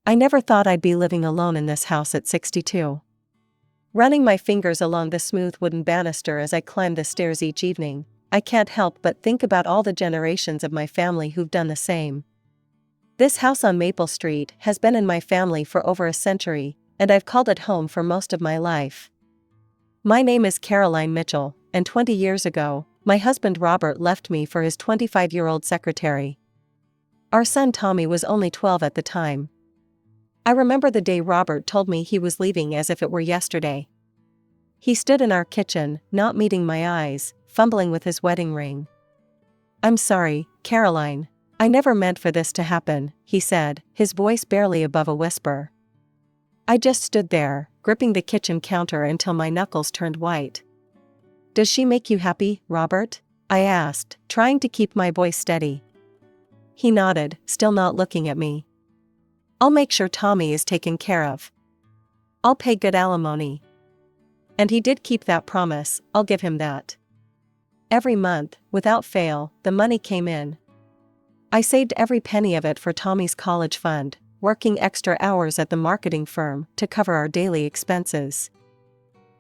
I never thought I'd be living alone in this house at 62. Running my fingers along the smooth wooden banister as I climb the stairs each evening, I can't help but think about all the generations of my family who've done the same. This house on Maple Street has been in my family for over a century, and I've called it home for most of my life. My name is Caroline Mitchell, and 20 years ago, my husband Robert left me for his 25-year-old secretary. Our son Tommy was only 12 at the time. I remember the day Robert told me he was leaving as if it were yesterday. He stood in our kitchen, not meeting my eyes, fumbling with his wedding ring. "I'm sorry, Caroline. I never meant for this to happen," he said, his voice barely above a whisper. I just stood there, gripping the kitchen counter until my knuckles turned white. "Does she make you happy, Robert?" I asked, trying to keep my voice steady. He nodded, still not looking at me. "I'll make sure Tommy is taken care of. I'll pay good alimony." And he did keep that promise, I'll give him that. Every month, without fail, the money came in. I saved every penny of it for Tommy's college fund, working extra hours at the marketing firm to cover our daily expenses.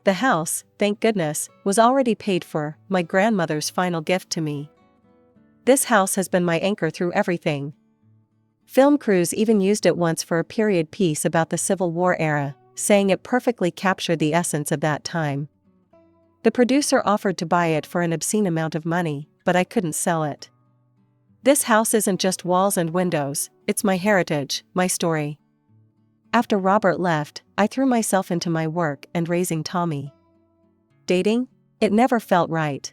The house, thank goodness, was already paid for, my grandmother's final gift to me. This house has been my anchor through everything. Film crews even used it once for a period piece about the Civil War era, saying it perfectly captured the essence of that time. The producer offered to buy it for an obscene amount of money, but I couldn't sell it. This house isn't just walls and windows, it's my heritage, my story. After Robert left, I threw myself into my work and raising Tommy. Dating? It never felt right.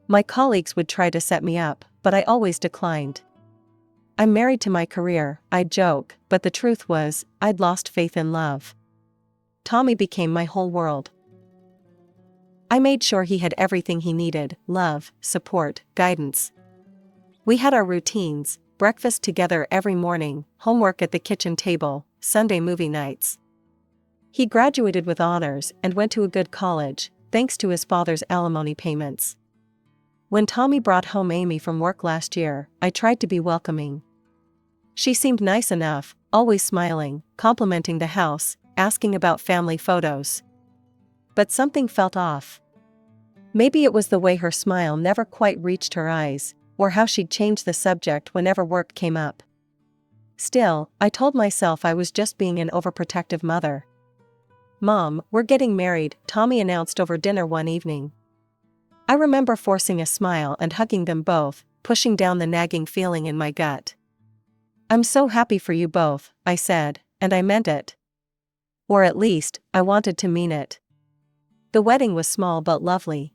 My colleagues would try to set me up, but I always declined. "I'm married to my career," I'd joke, but the truth was, I'd lost faith in love. Tommy became my whole world. I made sure he had everything he needed: love, support, guidance. We had our routines: breakfast together every morning, homework at the kitchen table, Sunday movie nights. He graduated with honors and went to a good college, thanks to his father's alimony payments. When Tommy brought home Amy from work last year, I tried to be welcoming. She seemed nice enough, always smiling, complimenting the house, asking about family photos. But something felt off. Maybe it was the way her smile never quite reached her eyes, or how she'd change the subject whenever work came up. Still, I told myself I was just being an overprotective mother. "Mom, we're getting married," Tommy announced over dinner one evening. I remember forcing a smile and hugging them both, pushing down the nagging feeling in my gut. "I'm so happy for you both," I said, and I meant it. Or at least, I wanted to mean it. The wedding was small but lovely.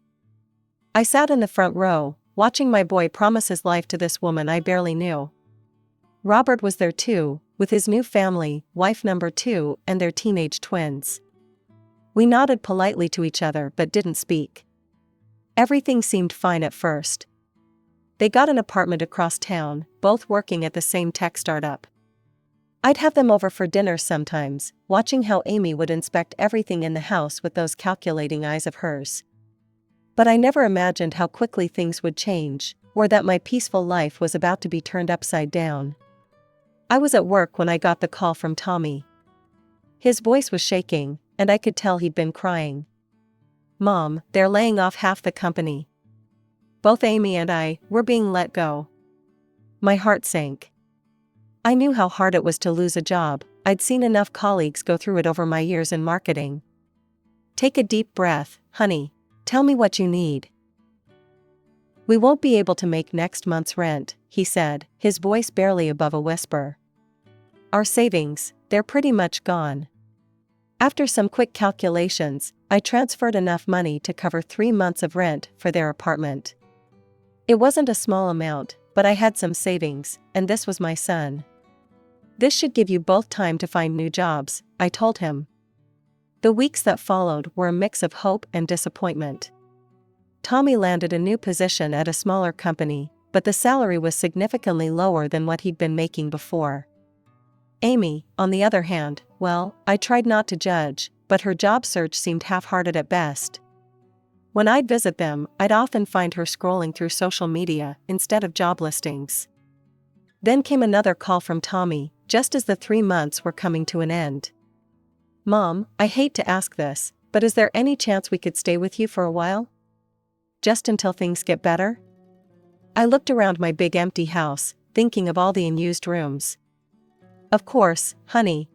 I sat in the front row, watching my boy promise his life to this woman I barely knew. Robert was there too, with his new family, wife number 2, and their teenage twins. We nodded politely to each other but didn't speak. Everything seemed fine at first. They got an apartment across town, both working at the same tech startup. I'd have them over for dinner sometimes, watching how Amy would inspect everything in the house with those calculating eyes of hers. But I never imagined how quickly things would change, or that my peaceful life was about to be turned upside down. I was at work when I got the call from Tommy. His voice was shaking, and I could tell he'd been crying. "Mom, they're laying off half the company. Both Amy and I, we're being let go." My heart sank. I knew how hard it was to lose a job. I'd seen enough colleagues go through it over my years in marketing. "Take a deep breath, honey. Tell me what you need." "We won't be able to make next month's rent," he said, his voice barely above a whisper. "Our savings, they're pretty much gone." After some quick calculations, I transferred enough money to cover 3 months of rent for their apartment. It wasn't a small amount, but I had some savings, and this was my son. "This should give you both time to find new jobs," I told him. The weeks that followed were a mix of hope and disappointment. Tommy landed a new position at a smaller company, but the salary was significantly lower than what he'd been making before. Amy, on the other hand, well, I tried not to judge, but her job search seemed half-hearted at best. When I'd visit them, I'd often find her scrolling through social media instead of job listings. Then came another call from Tommy, just as the 3 months were coming to an end. "Mom, I hate to ask this, but is there any chance we could stay with you for a while? Just until things get better?" I looked around my big empty house, thinking of all the unused rooms. "Of course, honey.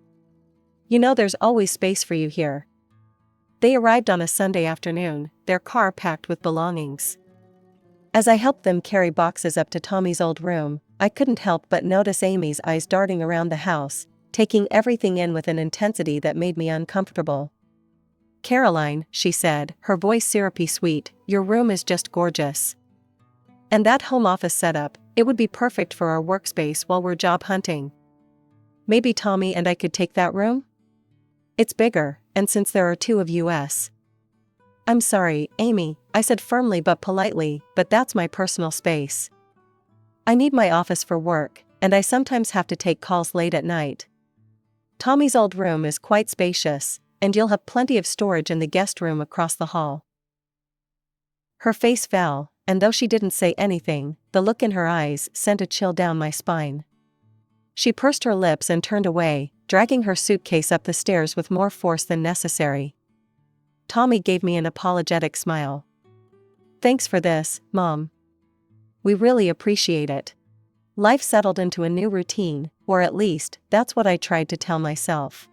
You know there's always space for you here." They arrived on a Sunday afternoon, their car packed with belongings. As I helped them carry boxes up to Tommy's old room, I couldn't help but notice Amy's eyes darting around the house, taking everything in with an intensity that made me uncomfortable. "Caroline," she said, her voice syrupy sweet, "your room is just gorgeous. And that home office setup, it would be perfect for our workspace while we're job hunting. Maybe Tommy and I could take that room? It's bigger, and since there are two of us." "I'm sorry, Amy," I said firmly but politely, "but that's my personal space. I need my office for work, and I sometimes have to take calls late at night. Tommy's old room is quite spacious, and you'll have plenty of storage in the guest room across the hall." Her face fell, and though she didn't say anything, the look in her eyes sent a chill down my spine. She pursed her lips and turned away, dragging her suitcase up the stairs with more force than necessary. Tommy gave me an apologetic smile. "Thanks for this, Mom. We really appreciate it." Life settled into a new routine, or at least, that's what I tried to tell myself.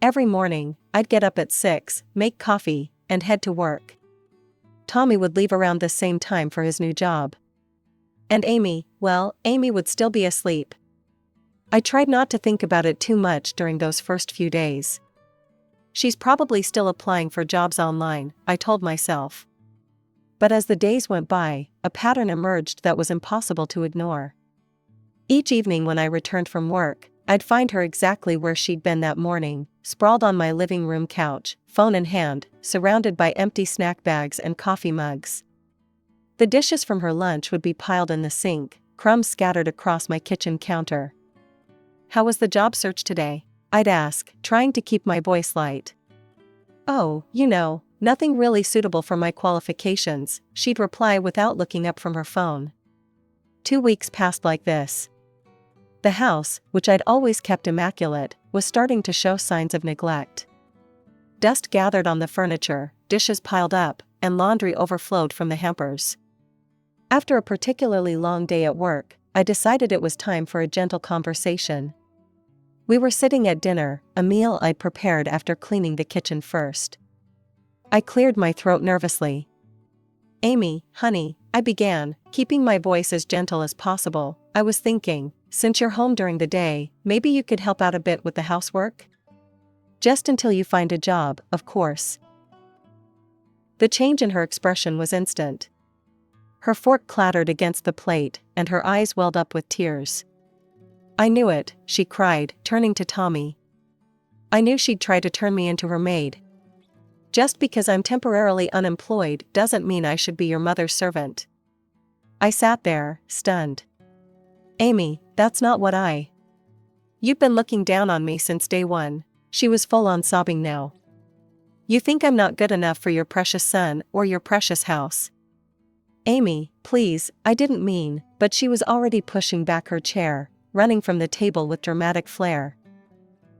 Every morning, I'd get up at 6, make coffee, and head to work. Tommy would leave around the same time for his new job. And Amy would still be asleep. I tried not to think about it too much during those first few days. "She's probably still applying for jobs online," I told myself. But as the days went by, a pattern emerged that was impossible to ignore. Each evening when I returned from work, I'd find her exactly where she'd been that morning, sprawled on my living room couch, phone in hand, surrounded by empty snack bags and coffee mugs. The dishes from her lunch would be piled in the sink, crumbs scattered across my kitchen counter. "How was the job search today?" I'd ask, trying to keep my voice light. "Oh, nothing really suitable for my qualifications," she'd reply without looking up from her phone. 2 weeks passed like this. The house, which I'd always kept immaculate, was starting to show signs of neglect. Dust gathered on the furniture, dishes piled up, and laundry overflowed from the hampers. After a particularly long day at work, I decided it was time for a gentle conversation. We were sitting at dinner, a meal I'd prepared after cleaning the kitchen first. I cleared my throat nervously. "Amy, honey," I began, keeping my voice as gentle as possible, "I was thinking, since you're home during the day, maybe you could help out a bit with the housework? Just until you find a job, of course." The change in her expression was instant. Her fork clattered against the plate, and her eyes welled up with tears. "I knew it," she cried, turning to Tommy. "I knew she'd try to turn me into her maid. Just because I'm temporarily unemployed doesn't mean I should be your mother's servant." I sat there, stunned. "Amy, that's not what You've been looking down on me since day one." She was full on sobbing now. "You think I'm not good enough for your precious son or your precious house." "Amy, please, I didn't mean," but she was already pushing back her chair, running from the table with dramatic flair.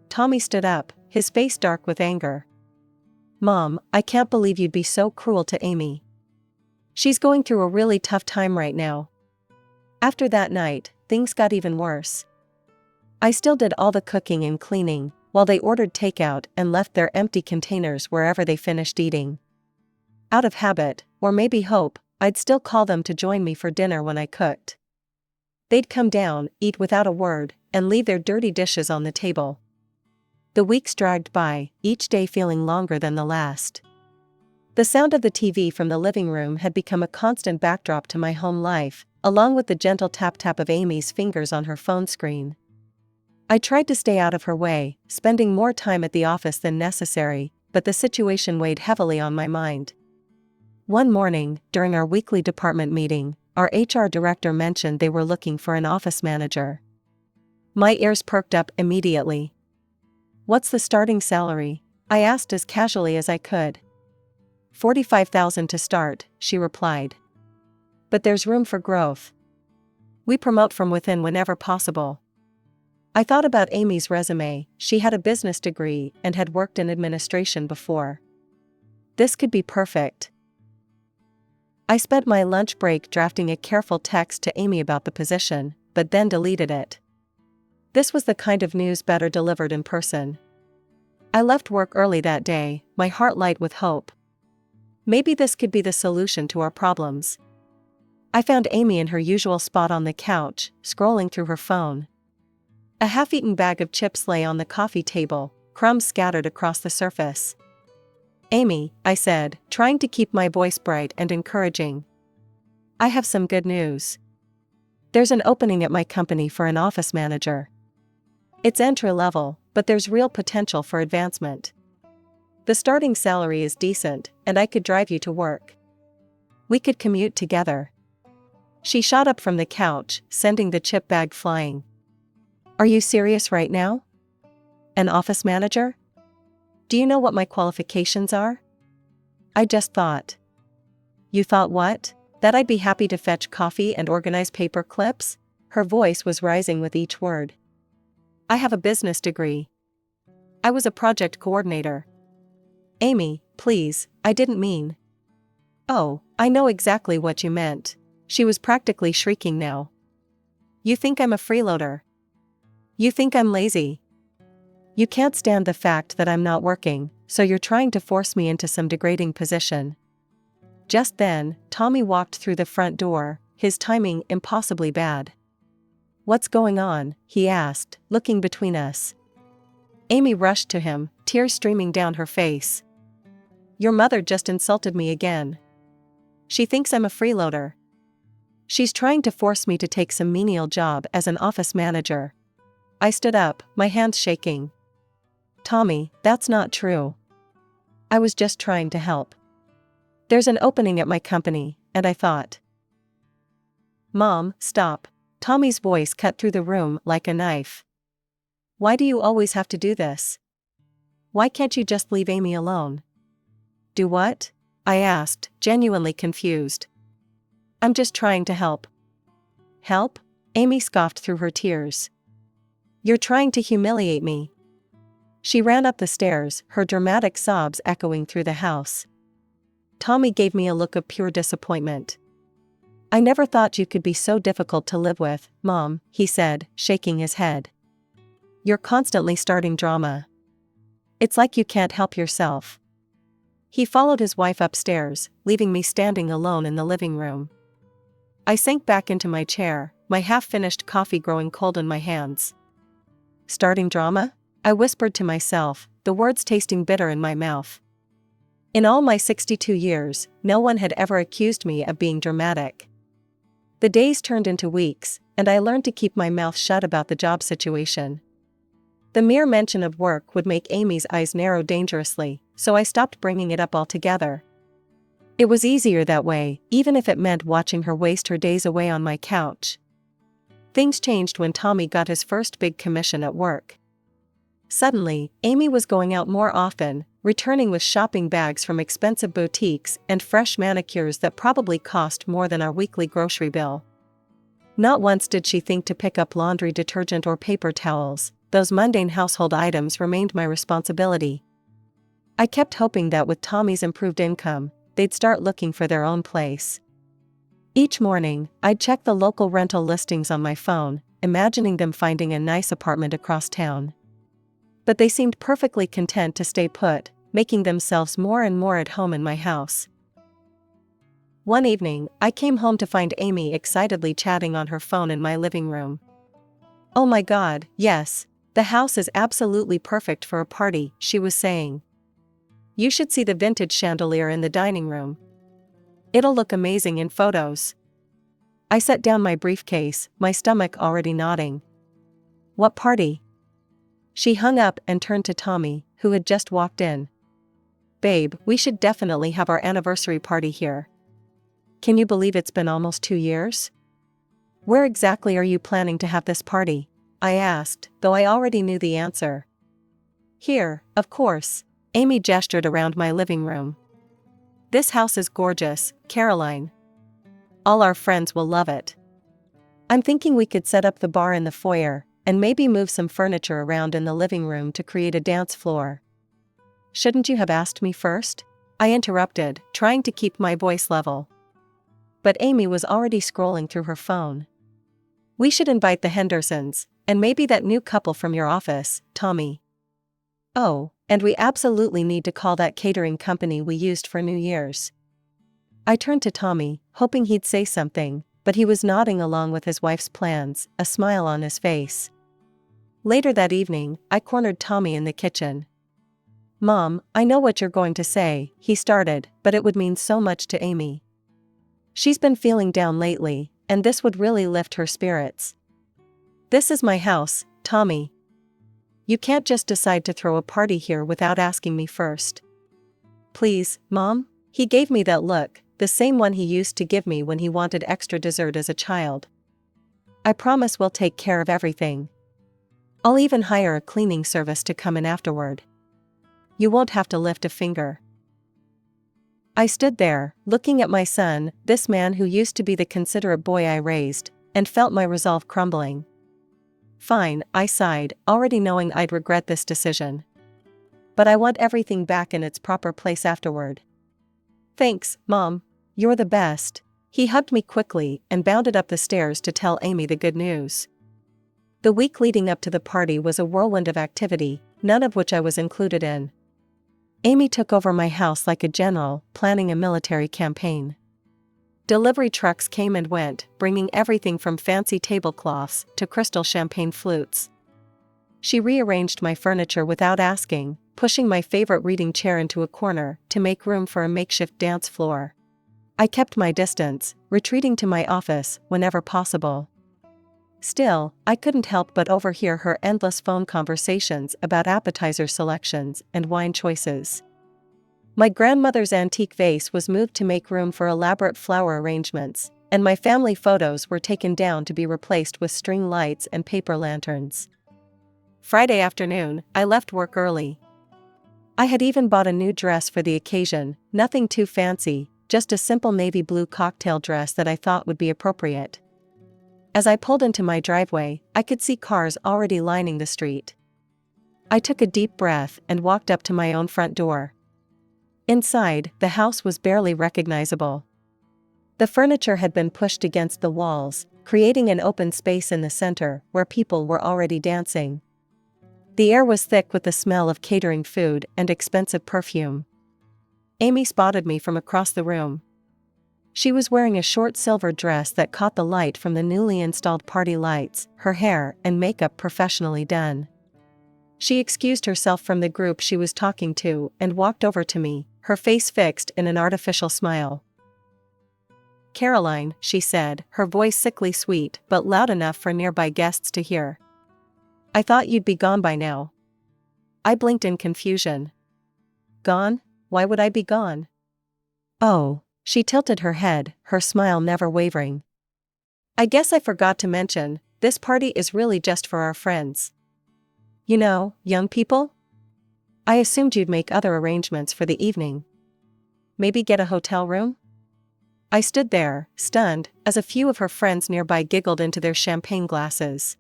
Tommy stood up, his face dark with anger. "Mom, I can't believe you'd be so cruel to Amy. She's going through a really tough time right now." After that night, things got even worse. I still did all the cooking and cleaning, while they ordered takeout and left their empty containers wherever they finished eating. Out of habit, or maybe hope, I'd still call them to join me for dinner when I cooked. They'd come down, eat without a word, and leave their dirty dishes on the table. The weeks dragged by, each day feeling longer than the last. The sound of the TV from the living room had become a constant backdrop to my home life, along with the gentle tap-tap of Amy's fingers on her phone screen. I tried to stay out of her way, spending more time at the office than necessary, but the situation weighed heavily on my mind. One morning, during our weekly department meeting, our HR director mentioned they were looking for an office manager. My ears perked up immediately. "What's the starting salary?" I asked as casually as I could. $45,000 to start, she replied. "But there's room for growth. We promote from within whenever possible." I thought about Amy's resume. She had a business degree and had worked in administration before. This could be perfect. I spent my lunch break drafting a careful text to Amy about the position, but then deleted it. This was the kind of news better delivered in person. I left work early that day, my heart light with hope. Maybe this could be the solution to our problems. I found Amy in her usual spot on the couch, scrolling through her phone. A half-eaten bag of chips lay on the coffee table, crumbs scattered across the surface. "Amy," I said, trying to keep my voice bright and encouraging. "I have some good news. There's an opening at my company for an office manager. It's entry-level, but there's real potential for advancement. The starting salary is decent, and I could drive you to work. We could commute together." She shot up from the couch, sending the chip bag flying. "Are you serious right now? An office manager? Do you know what my qualifications are?" I just thought. "You thought what? That I'd be happy to fetch coffee and organize paper clips?" Her voice was rising with each word. "I have a business degree. I was a project coordinator." "Amy, please, I didn't mean." "Oh, I know exactly what you meant." She was practically shrieking now. "You think I'm a freeloader. You think I'm lazy. You can't stand the fact that I'm not working, so you're trying to force me into some degrading position." Just then, Tommy walked through the front door, his timing impossibly bad. "What's going on?" he asked, looking between us. Amy rushed to him, tears streaming down her face. "Your mother just insulted me again. She thinks I'm a freeloader. She's trying to force me to take some menial job as an office manager." I stood up, my hands shaking. "Tommy, that's not true. I was just trying to help. There's an opening at my company, and I thought." "Mom, stop." Tommy's voice cut through the room like a knife. "Why do you always have to do this? Why can't you just leave Amy alone?" "Do what?" I asked, genuinely confused. "I'm just trying to help." "Help?" Amy scoffed through her tears. "You're trying to humiliate me." She ran up the stairs, her dramatic sobs echoing through the house. Tommy gave me a look of pure disappointment. "I never thought you could be so difficult to live with, Mom," he said, shaking his head. "You're constantly starting drama. It's like you can't help yourself." He followed his wife upstairs, leaving me standing alone in the living room. I sank back into my chair, my half-finished coffee growing cold in my hands. "Starting drama?" I whispered to myself, the words tasting bitter in my mouth. In all my 62 years, no one had ever accused me of being dramatic. The days turned into weeks, and I learned to keep my mouth shut about the job situation. The mere mention of work would make Amy's eyes narrow dangerously, so I stopped bringing it up altogether. It was easier that way, even if it meant watching her waste her days away on my couch. Things changed when Tommy got his first big commission at work. Suddenly, Amy was going out more often, returning with shopping bags from expensive boutiques and fresh manicures that probably cost more than our weekly grocery bill. Not once did she think to pick up laundry detergent or paper towels. Those mundane household items remained my responsibility. I kept hoping that with Tommy's improved income, they'd start looking for their own place. Each morning, I'd check the local rental listings on my phone, imagining them finding a nice apartment across town. But they seemed perfectly content to stay put, making themselves more and more at home in my house. One evening, I came home to find Amy excitedly chatting on her phone in my living room. "Oh my God, yes, the house is absolutely perfect for a party," she was saying. "You should see the vintage chandelier in the dining room. It'll look amazing in photos." I set down my briefcase, my stomach already nodding. "What party?" She hung up and turned to Tommy, who had just walked in. "Babe, we should definitely have our anniversary party here. Can you believe it's been almost 2 years? Where exactly are you planning to have this party?" I asked, though I already knew the answer. "Here, of course." Amy gestured around my living room. "This house is gorgeous, Caroline. All our friends will love it. I'm thinking we could set up the bar in the foyer, and maybe move some furniture around in the living room to create a dance floor." "Shouldn't you have asked me first?" I interrupted, trying to keep my voice level. But Amy was already scrolling through her phone. "We should invite the Hendersons, and maybe that new couple from your office, Tommy. Oh, and we absolutely need to call that catering company we used for New Year's." I turned to Tommy, hoping he'd say something, but he was nodding along with his wife's plans, a smile on his face. Later that evening, I cornered Tommy in the kitchen. "Mom, I know what you're going to say," he started, "but it would mean so much to Amy. She's been feeling down lately, and this would really lift her spirits." "This is my house, Tommy. You can't just decide to throw a party here without asking me first." "Please, Mom?" He gave me that look, the same one he used to give me when he wanted extra dessert as a child. "I promise we'll take care of everything. I'll even hire a cleaning service to come in afterward. You won't have to lift a finger." I stood there, looking at my son, this man who used to be the considerate boy I raised, and felt my resolve crumbling. "Fine," I sighed, already knowing I'd regret this decision. "But I want everything back in its proper place afterward." "Thanks, Mom. You're the best." He hugged me quickly and bounded up the stairs to tell Amy the good news. The week leading up to the party was a whirlwind of activity, none of which I was included in. Amy took over my house like a general, planning a military campaign. Delivery trucks came and went, bringing everything from fancy tablecloths to crystal champagne flutes. She rearranged my furniture without asking, pushing my favorite reading chair into a corner to make room for a makeshift dance floor. I kept my distance, retreating to my office whenever possible. Still, I couldn't help but overhear her endless phone conversations about appetizer selections and wine choices. My grandmother's antique vase was moved to make room for elaborate flower arrangements, and my family photos were taken down to be replaced with string lights and paper lanterns. Friday afternoon, I left work early. I had even bought a new dress for the occasion, nothing too fancy, just a simple navy blue cocktail dress that I thought would be appropriate. As I pulled into my driveway, I could see cars already lining the street. I took a deep breath and walked up to my own front door. Inside, the house was barely recognizable. The furniture had been pushed against the walls, creating an open space in the center where people were already dancing. The air was thick with the smell of catering food and expensive perfume. Amy spotted me from across the room. She was wearing a short silver dress that caught the light from the newly installed party lights, her hair and makeup professionally done. She excused herself from the group she was talking to and walked over to me, her face fixed in an artificial smile. "Caroline," she said, her voice sickly sweet but loud enough for nearby guests to hear. "I thought you'd be gone by now." I blinked in confusion. "Gone? Why would I be gone?" "Oh." She tilted her head, her smile never wavering. "I guess I forgot to mention, this party is really just for our friends. You know, young people? I assumed you'd make other arrangements for the evening. Maybe get a hotel room?" I stood there, stunned, as a few of her friends nearby giggled into their champagne glasses.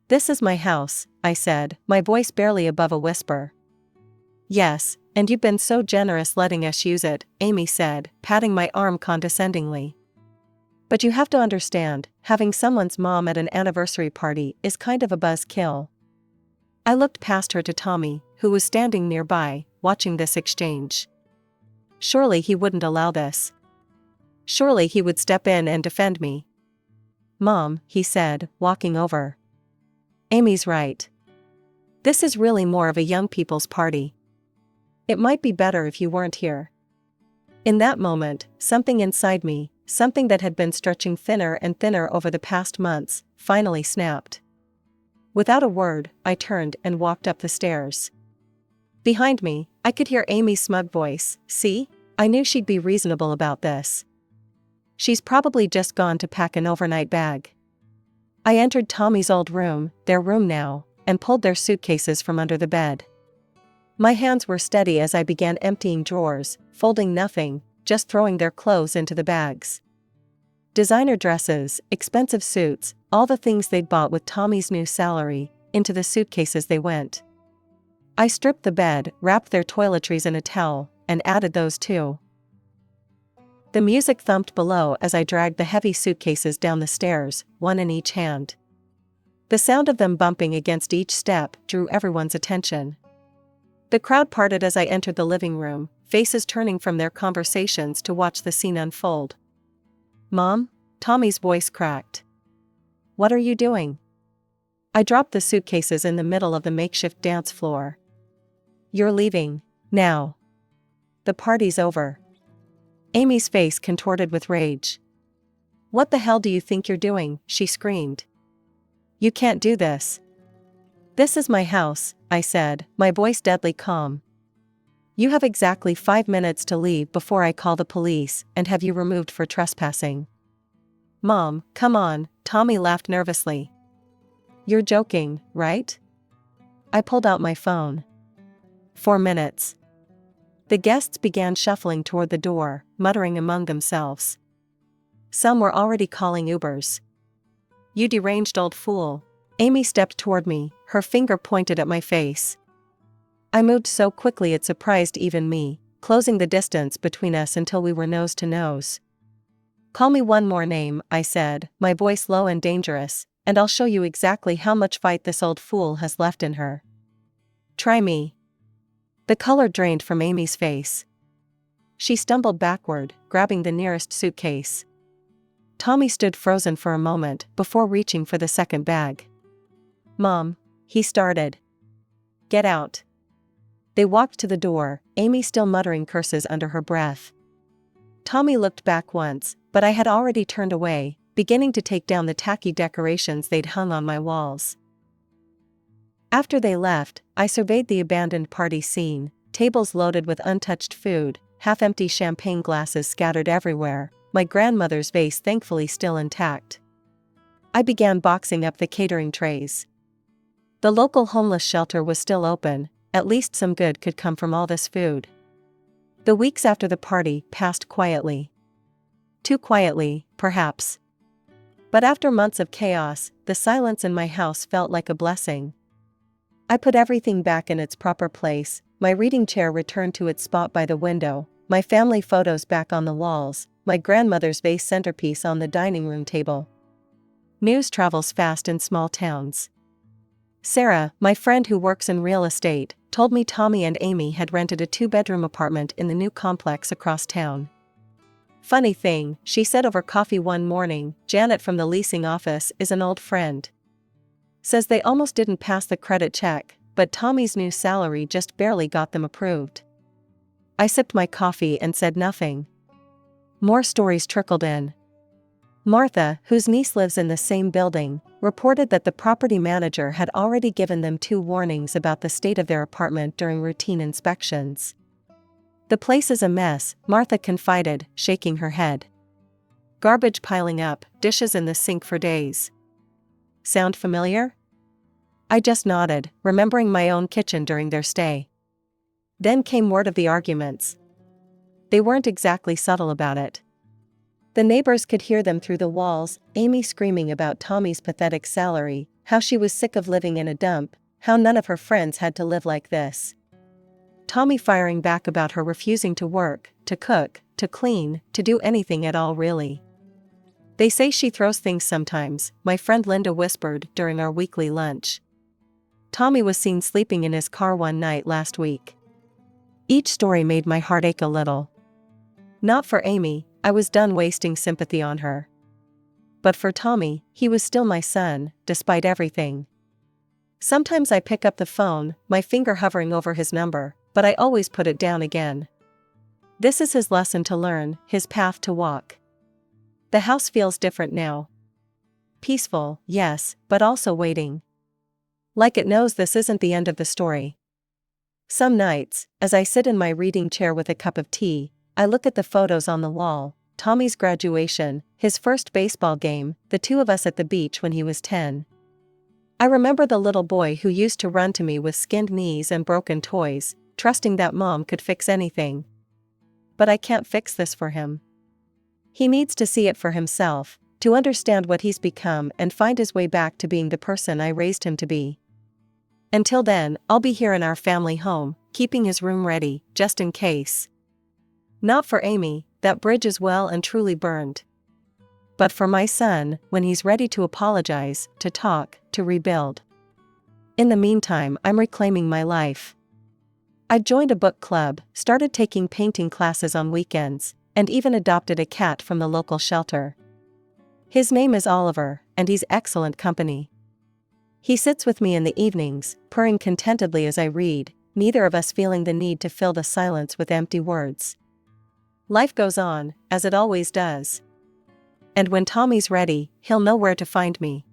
"This is my house," I said, my voice barely above a whisper. "Yes, and you've been so generous letting us use it," Amy said, patting my arm condescendingly. "But you have to understand, having someone's mom at an anniversary party is kind of a buzzkill." I looked past her to Tommy, who was standing nearby, watching this exchange. Surely he wouldn't allow this. Surely he would step in and defend me. "Mom," he said, walking over. "Amy's right. This is really more of a young people's party. It might be better if you weren't here." In that moment, something inside me, something that had been stretching thinner and thinner over the past months, finally snapped. Without a word, I turned and walked up the stairs. Behind me, I could hear Amy's smug voice. "See? I knew she'd be reasonable about this. She's probably just gone to pack an overnight bag." I entered Tommy's old room, their room now, and pulled their suitcases from under the bed. My hands were steady as I began emptying drawers, folding nothing, just throwing their clothes into the bags. Designer dresses, expensive suits, all the things they'd bought with Tommy's new salary, into the suitcases they went. I stripped the bed, wrapped their toiletries in a towel, and added those too. The music thumped below as I dragged the heavy suitcases down the stairs, one in each hand. The sound of them bumping against each step drew everyone's attention. The crowd parted as I entered the living room, faces turning from their conversations to watch the scene unfold. "Mom?" Tommy's voice cracked. "What are you doing?" I dropped the suitcases in the middle of the makeshift dance floor. "You're leaving, now. The party's over." Amy's face contorted with rage. "What the hell do you think you're doing?" she screamed. "You can't do this." "This is my house," I said, my voice deadly calm. "You have exactly 5 minutes to leave before I call the police and have you removed for trespassing." "Mom, come on," Tommy laughed nervously. "You're joking, right?" I pulled out my phone. 4 minutes. The guests began shuffling toward the door, muttering among themselves. Some were already calling Ubers. "You deranged old fool." Amy stepped toward me, her finger pointed at my face. I moved so quickly it surprised even me, closing the distance between us until we were nose to nose. "Call me one more name," I said, my voice low and dangerous, "and I'll show you exactly how much fight this old fool has left in her. Try me." The color drained from Amy's face. She stumbled backward, grabbing the nearest suitcase. Tommy stood frozen for a moment before reaching for the second bag. "Mom," he started. "Get out." They walked to the door, Amy still muttering curses under her breath. Tommy looked back once, but I had already turned away, beginning to take down the tacky decorations they'd hung on my walls. After they left, I surveyed the abandoned party scene, tables loaded with untouched food, half-empty champagne glasses scattered everywhere, my grandmother's vase thankfully still intact. I began boxing up the catering trays. The local homeless shelter was still open, at least some good could come from all this food. The weeks after the party passed quietly. Too quietly, perhaps. But after months of chaos, the silence in my house felt like a blessing. I put everything back in its proper place, my reading chair returned to its spot by the window, my family photos back on the walls, my grandmother's vase centerpiece on the dining room table. News travels fast in small towns. Sarah, my friend who works in real estate, told me Tommy and Amy had rented a 2-bedroom apartment in the new complex across town. "Funny thing," she said over coffee one morning, "Janet from the leasing office is an old friend. Says they almost didn't pass the credit check, but Tommy's new salary just barely got them approved." I sipped my coffee and said nothing. More stories trickled in. Martha, whose niece lives in the same building, reported that the property manager had already given them 2 warnings about the state of their apartment during routine inspections. "The place is a mess," Martha confided, shaking her head. "Garbage piling up, dishes in the sink for days." Sound familiar? I just nodded, remembering my own kitchen during their stay. Then came word of the arguments. They weren't exactly subtle about it. The neighbors could hear them through the walls, Amy screaming about Tommy's pathetic salary, how she was sick of living in a dump, how none of her friends had to live like this. Tommy firing back about her refusing to work, to cook, to clean, to do anything at all really. "They say she throws things sometimes," my friend Linda whispered during our weekly lunch. "Tommy was seen sleeping in his car one night last week." Each story made my heart ache a little. Not for Amy, I was done wasting sympathy on her. But for Tommy, he was still my son, despite everything. Sometimes I pick up the phone, my finger hovering over his number, but I always put it down again. This is his lesson to learn, his path to walk. The house feels different now. Peaceful, yes, but also waiting. Like it knows this isn't the end of the story. Some nights, as I sit in my reading chair with a cup of tea, I look at the photos on the wall, Tommy's graduation, his first baseball game, the 2 of us at the beach when he was 10. I remember the little boy who used to run to me with skinned knees and broken toys, trusting that Mom could fix anything. But I can't fix this for him. He needs to see it for himself, to understand what he's become and find his way back to being the person I raised him to be. Until then, I'll be here in our family home, keeping his room ready, just in case. Not for Amy, that bridge is well and truly burned. But for my son, when he's ready to apologize, to talk, to rebuild. In the meantime, I'm reclaiming my life. I joined a book club, started taking painting classes on weekends, and even adopted a cat from the local shelter. His name is Oliver, and he's excellent company. He sits with me in the evenings, purring contentedly as I read, neither of us feeling the need to fill the silence with empty words. Life goes on, as it always does. And when Tommy's ready, he'll know where to find me.